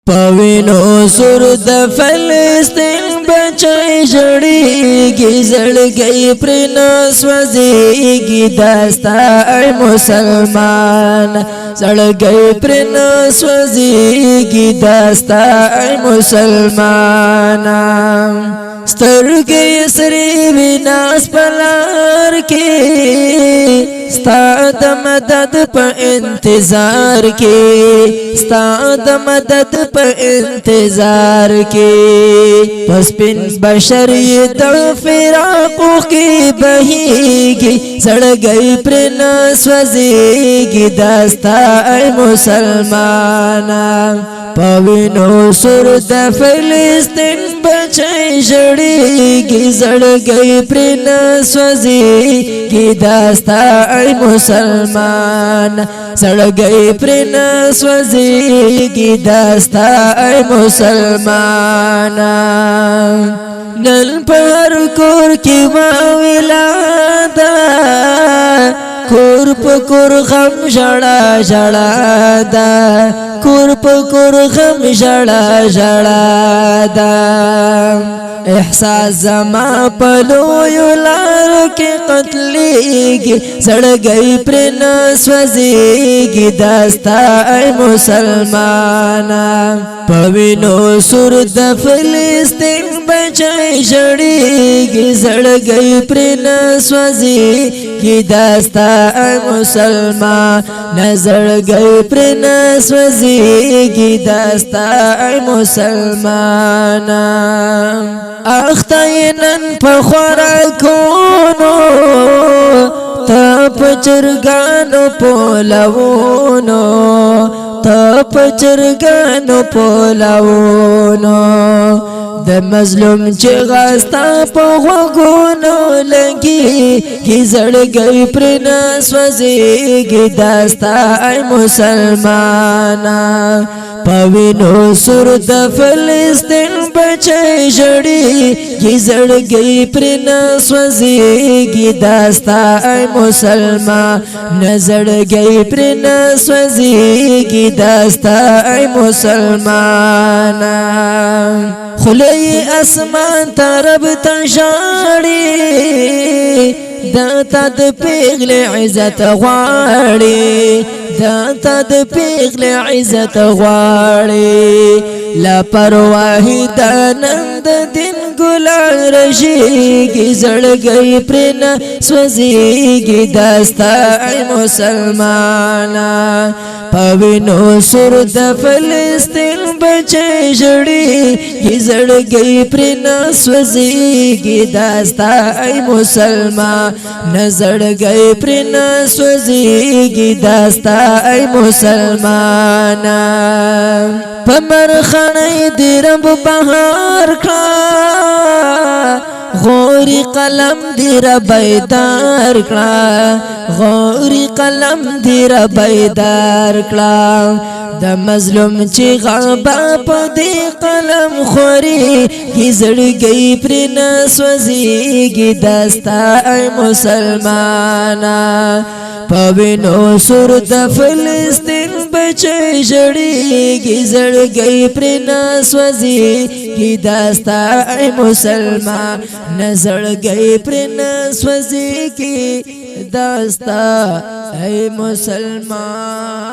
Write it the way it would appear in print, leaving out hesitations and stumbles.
پوینو سر د فلسطین بچای جړیږي زړګي پر نسوځيږي داستا ای مسلمان زړګي پر نسوځيږي داستا ای مسلمان سترګې سری ویناس پلار کې ستا د مدد په انتظار کې ستا د مدد په انتظار کې پس پن بشر د فراقو کې بهيږي زړګي پر نسوځيږي داستا ای مسلمان پوینو سر د فلسطین بچای جړیږي زړګي پر نسوځيږي داستا ای مسلمان زړګي پر نسوځيږي داستا ای مسلمان نن پر کور کې واولادا کور په کور غم جړا جړا دا کور په کور غم جړا جړا دا احساس زما پلویو لارو کې قتلیږي زړګي پر نسوځيږي داستا ای مسلمان پوینو سر د فلسطین بچای جړیږي زړګي پر نسوځيږي داستا ای مسلمان زړګي پر نسوځيږي داستا ای مسلمان اختینن په خوراکونو تا پچرګانو پولونو تا پچرګانو پولونو د مظلوم چې غاستا په غوګونو لګي کی زړګي پر نسوځيږي داستا ای مسلمان پوینو سر د فلسطین بچای جړیږي زړګي پر نسوځيږي داستا ای مسلمان زړګي پر نسوځيږي داستا ای مسلمان خلی اسمان ترب تنشاړي داتا د پیغل عزت غواړي داتا د پیغل عزت غواړي لا پرواهی دانند دین ګلان رشيږي زړګي پر نسوځيږي داستا ای مسلمان پوینو سر د فلسطین بچای جړیږي زړګي پر نسوځيږي داستا ای مسلمان زړګي پر نسوځيږي داستا ای مسلمان پمر خړې دی رب بهار کړه غوري قلم دی رب بیدار کړه غوري قلم دی رب بیدار کړه د مظلوم چې غابا په دې قلم خوري کی زړګي پر نسوځيږي داستا ای مسلمان پوینو سر د فلسطین بچای جړیږي زړګي پر نسوځيږي داستا ای مسلمان زړګي پر نسوځيږي داستا ای مسلمان